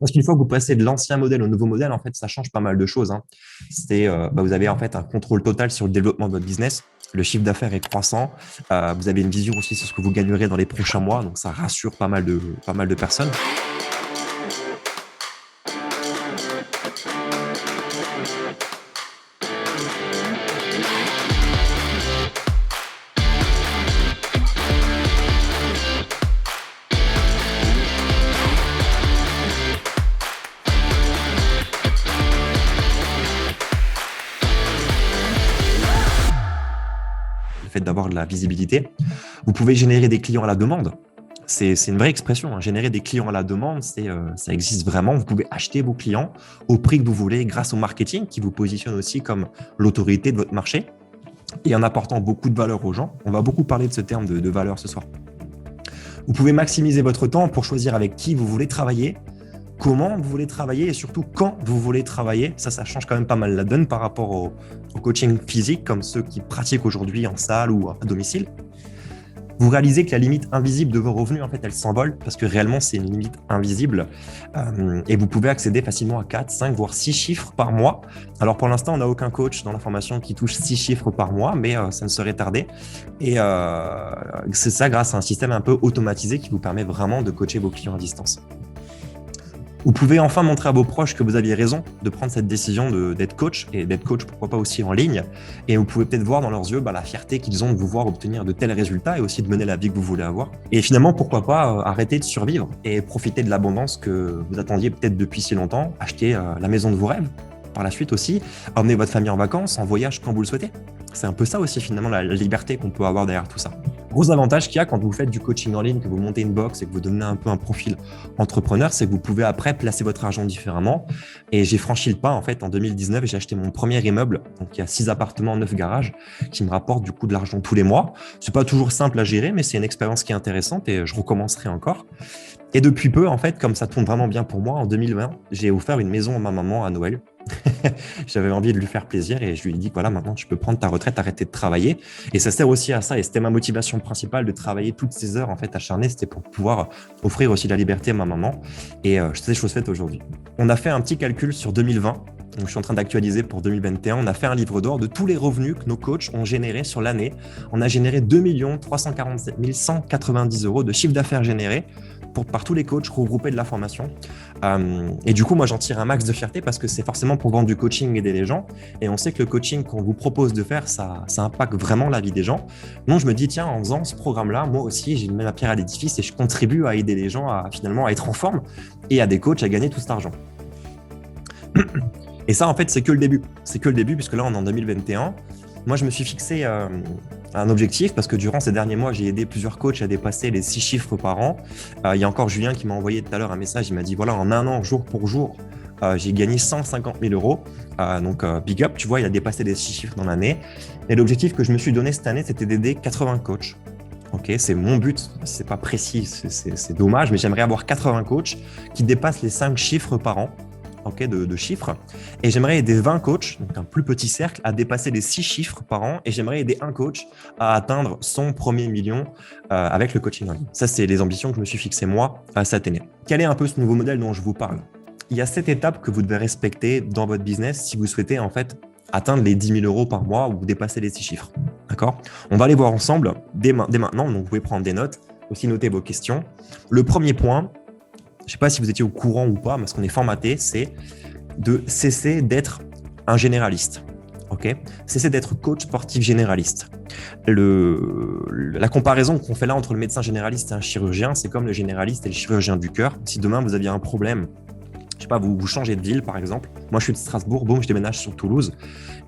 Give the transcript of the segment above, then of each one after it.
Parce qu'une fois que vous passez de l'ancien modèle au nouveau modèle, en fait, ça change pas mal de choses, hein. Vous avez en fait un contrôle total sur le développement de votre business. Le chiffre d'affaires est croissant. Vous avez une vision aussi sur ce que vous gagnerez dans les prochains mois. Donc, ça rassure pas mal de personnes. Le fait d'avoir de la visibilité. Vous pouvez générer des clients à la demande. C'est une vraie expression, hein. Générer des clients à la demande, ça existe vraiment. Vous pouvez acheter vos clients au prix que vous voulez grâce au marketing qui vous positionne aussi comme l'autorité de votre marché et en apportant beaucoup de valeur aux gens. On va beaucoup parler de ce terme de valeur ce soir. Vous pouvez maximiser votre temps pour choisir avec qui vous voulez travailler, comment vous voulez travailler et surtout quand vous voulez travailler. Ça change quand même pas mal la donne par rapport au coaching physique comme ceux qui pratiquent aujourd'hui en salle ou à domicile. Vous réalisez que la limite invisible de vos revenus, en fait, elle s'envole parce que réellement, c'est une limite invisible et vous pouvez accéder facilement à 4, 5, voire 6 chiffres par mois. Alors, pour l'instant, on n'a aucun coach dans la formation qui touche 6 chiffres par mois, mais ça ne serait tardé. Et c'est ça grâce à un système un peu automatisé qui vous permet vraiment de coacher vos clients à distance. Vous pouvez enfin montrer à vos proches que vous aviez raison de prendre cette décision d'être coach et d'être coach, pourquoi pas aussi en ligne. Et vous pouvez peut-être voir dans leurs yeux la fierté qu'ils ont de vous voir obtenir de tels résultats et aussi de mener la vie que vous voulez avoir. Et finalement, pourquoi pas arrêter de survivre et profiter de l'abondance que vous attendiez peut-être depuis si longtemps, acheter la maison de vos rêves. Par la suite aussi, emmener votre famille en vacances, en voyage quand vous le souhaitez. C'est un peu ça aussi finalement la liberté qu'on peut avoir derrière tout ça. Gros avantage qu'il y a quand vous faites du coaching en ligne, que vous montez une box et que vous donnez un peu un profil entrepreneur, c'est que vous pouvez après placer votre argent différemment. Et j'ai franchi le pas en fait en 2019, j'ai acheté mon premier immeuble, donc il y a 6 appartements, 9 garages, qui me rapportent du coup de l'argent tous les mois. C'est pas toujours simple à gérer, mais c'est une expérience qui est intéressante et je recommencerai encore. Et depuis peu, en fait, comme ça tourne vraiment bien pour moi, en 2020, j'ai offert une maison à ma maman à Noël. J'avais envie de lui faire plaisir et je lui ai dit voilà, maintenant tu peux prendre ta retraite, arrêter de travailler. Et ça sert aussi à ça. Et c'était ma motivation principale de travailler toutes ces heures en fait acharnées. C'était pour pouvoir offrir aussi la liberté à ma maman. Et c'est chose faite aujourd'hui. On a fait un petit calcul sur 2020. Donc, je suis en train d'actualiser pour 2021. On a fait un livre d'or de tous les revenus que nos coachs ont générés sur l'année. On a généré 2 347 190 € de chiffre d'affaires généré par tous les coachs regroupés de la formation. Et du coup, moi, j'en tire un max de fierté parce que c'est forcément pour vendre du coaching, aider les gens. Et on sait que le coaching qu'on vous propose de faire, ça impacte vraiment la vie des gens. Donc, je me dis, tiens, en faisant ce programme-là, moi aussi, j'ai mis ma pierre à l'édifice et je contribue à aider les gens à finalement à être en forme et à des coachs à gagner tout cet argent. Et ça, en fait, c'est que le début. C'est que le début puisque là, on est en 2021. Moi, je me suis fixé un objectif parce que durant ces derniers mois, j'ai aidé plusieurs coachs à dépasser les 6 chiffres par an. Il y a encore Julien qui m'a envoyé tout à l'heure un message. Il m'a dit, voilà, en un an, jour pour jour, j'ai gagné 150 000 €. Donc, big up, tu vois, il a dépassé les 6 chiffres dans l'année. Et l'objectif que je me suis donné cette année, c'était d'aider 80 coachs. Ok, c'est mon but, c'est pas précis, c'est dommage, mais j'aimerais avoir 80 coachs qui dépassent les 5 chiffres par an. Okay, de chiffres. Et j'aimerais aider 20 coachs, donc un plus petit cercle, à dépasser les 6 chiffres par an. Et j'aimerais aider un coach à atteindre son premier million avec le coaching en ligne. Ça, c'est les ambitions que je me suis fixées moi cette année. Quel est un peu ce nouveau modèle dont je vous parle? Il y a 7 étapes que vous devez respecter dans votre business si vous souhaitez en fait atteindre les 10 000 € par mois ou dépasser les 6 chiffres. D'accord? On va les voir ensemble dès maintenant. Donc, vous pouvez prendre des notes, aussi noter vos questions. Le premier point, je ne sais pas si vous étiez au courant ou pas, parce qu'on est formaté, c'est de cesser d'être un généraliste. Okay, cesser d'être coach sportif généraliste. La comparaison qu'on fait là entre le médecin généraliste et un chirurgien, c'est comme le généraliste et le chirurgien du cœur. Si demain vous aviez un problème, je sais pas, vous changez de ville par exemple, moi je suis de Strasbourg, boum, je déménage sur Toulouse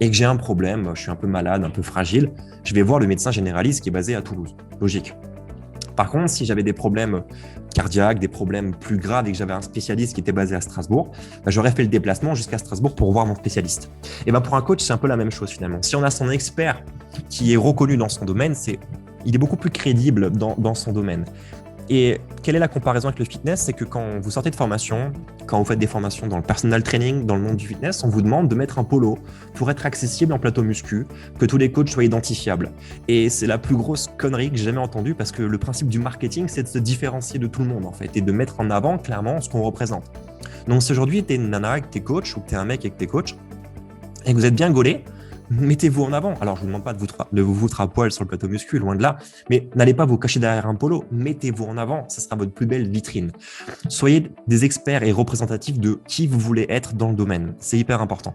et que j'ai un problème, je suis un peu malade, un peu fragile, je vais voir le médecin généraliste qui est basé à Toulouse. Logique. Par contre, si j'avais des problèmes cardiaques, des problèmes plus graves et que j'avais un spécialiste qui était basé à Strasbourg, j'aurais fait le déplacement jusqu'à Strasbourg pour voir mon spécialiste. Et pour un coach, c'est un peu la même chose finalement. Si on a son expert qui est reconnu dans son domaine, il est beaucoup plus crédible dans son domaine. Et quelle est la comparaison avec le fitness? C'est que quand vous sortez de formation, quand vous faites des formations dans le personal training, dans le monde du fitness, on vous demande de mettre un polo pour être accessible en plateau muscu, que tous les coachs soient identifiables. Et c'est la plus grosse connerie que j'ai jamais entendue parce que le principe du marketing, c'est de se différencier de tout le monde en fait et de mettre en avant clairement ce qu'on représente. Donc si aujourd'hui, tu es une nana avec tes coachs ou que tu es un mec avec tes coachs et que vous êtes bien gaulés, mettez-vous en avant. Alors, je ne vous demande pas de vous foutre à poil sur le plateau muscu, loin de là, mais n'allez pas vous cacher derrière un polo. Mettez-vous en avant, ce sera votre plus belle vitrine. Soyez des experts et représentatifs de qui vous voulez être dans le domaine. C'est hyper important.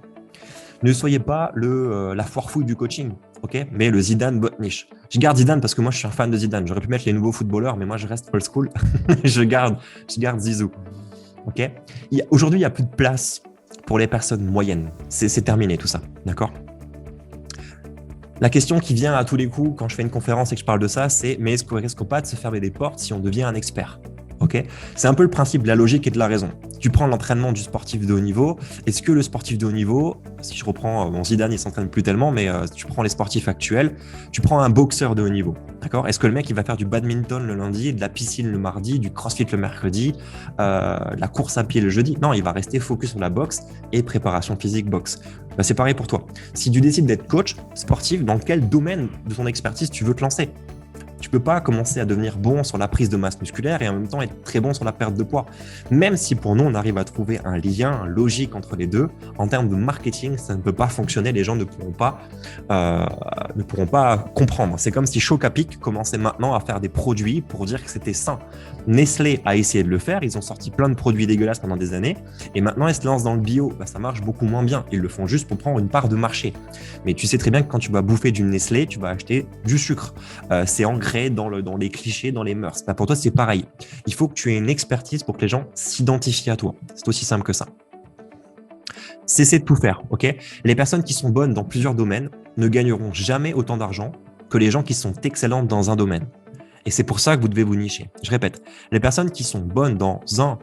Ne soyez pas la foire fouille du coaching, ok? Mais le Zidane Botniche. Je garde Zidane parce que moi, je suis un fan de Zidane. J'aurais pu mettre les nouveaux footballeurs, mais moi, je reste old school. je garde Zizou, ok? Aujourd'hui, il n'y a plus de place pour les personnes moyennes. C'est terminé tout ça, d'accord? La question qui vient à tous les coups quand je fais une conférence et que je parle de ça, c'est mais est-ce qu'on risque pas de se fermer des portes si on devient un expert? Okay, c'est un peu le principe de la logique et de la raison. Tu prends l'entraînement du sportif de haut niveau. Est-ce que le sportif de haut niveau, si je reprends, Zidane, il s'entraîne plus tellement, mais tu prends les sportifs actuels, tu prends un boxeur de haut niveau. D'accord? Est-ce que le mec, il va faire du badminton le lundi, de la piscine le mardi, du crossfit le mercredi, la course à pied le jeudi? Non, il va rester focus sur la boxe et préparation physique boxe. Ben, c'est pareil pour toi. Si tu décides d'être coach sportif, dans quel domaine de ton expertise tu veux te lancer? Tu peux pas commencer à devenir bon sur la prise de masse musculaire et en même temps être très bon sur la perte de poids. Même si pour nous, on arrive à trouver un lien logique entre les deux, en termes de marketing, ça ne peut pas fonctionner. Les gens ne pourront pas comprendre. C'est comme si Chocapic commençait maintenant à faire des produits pour dire que c'était sain. Nestlé a essayé de le faire. Ils ont sorti plein de produits dégueulasses pendant des années. Et maintenant, ils se lancent dans le bio. Ben, ça marche beaucoup moins bien. Ils le font juste pour prendre une part de marché. Mais tu sais très bien que quand tu vas bouffer du Nestlé, tu vas acheter du sucre. C'est ancré dans les clichés, dans les mœurs. Pour toi, c'est pareil. Il faut que tu aies une expertise pour que les gens s'identifient à toi. C'est aussi simple que ça. Cessez de tout faire, ok? Les personnes qui sont bonnes dans plusieurs domaines ne gagneront jamais autant d'argent que les gens qui sont excellentes dans un domaine. Et c'est pour ça que vous devez vous nicher. Je répète, les personnes qui sont bonnes dans un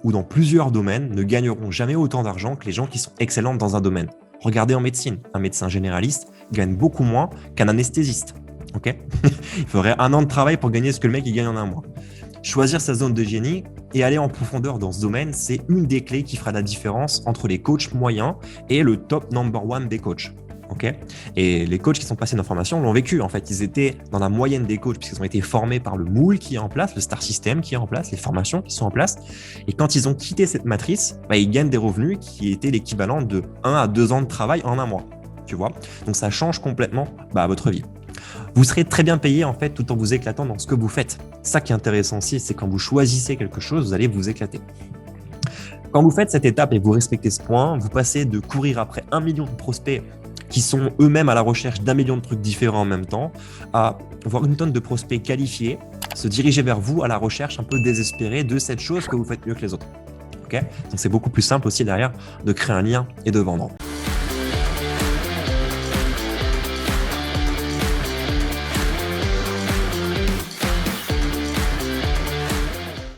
ou dans plusieurs domaines ne gagneront jamais autant d'argent que les gens qui sont excellentes dans un domaine. Regardez en médecine. Un médecin généraliste gagne beaucoup moins qu'un anesthésiste. Okay. Il faudrait 1 an de travail pour gagner ce que le mec il gagne en 1 mois. Choisir sa zone de génie et aller en profondeur dans ce domaine, c'est une des clés qui fera la différence entre les coachs moyens et le top number one des coachs. Okay. Et les coachs qui sont passés dans la formation l'ont vécu. En fait, ils étaient dans la moyenne des coachs puisqu'ils ont été formés par le moule qui est en place, le star system qui est en place, les formations qui sont en place. Et quand ils ont quitté cette matrice, ils gagnent des revenus qui étaient l'équivalent de 1 à 2 ans de travail en 1 mois. Tu vois. Donc ça change complètement votre vie. Vous serez très bien payé en fait tout en vous éclatant dans ce que vous faites. Ça qui est intéressant aussi, c'est quand vous choisissez quelque chose, vous allez vous éclater. Quand vous faites cette étape et vous respectez ce point, vous passez de courir après 1 million de prospects qui sont eux-mêmes à la recherche d'1 million de trucs différents en même temps, à voir une tonne de prospects qualifiés, se diriger vers vous à la recherche un peu désespérée de cette chose que vous faites mieux que les autres. Okay. Donc c'est beaucoup plus simple aussi derrière de créer un lien et de vendre.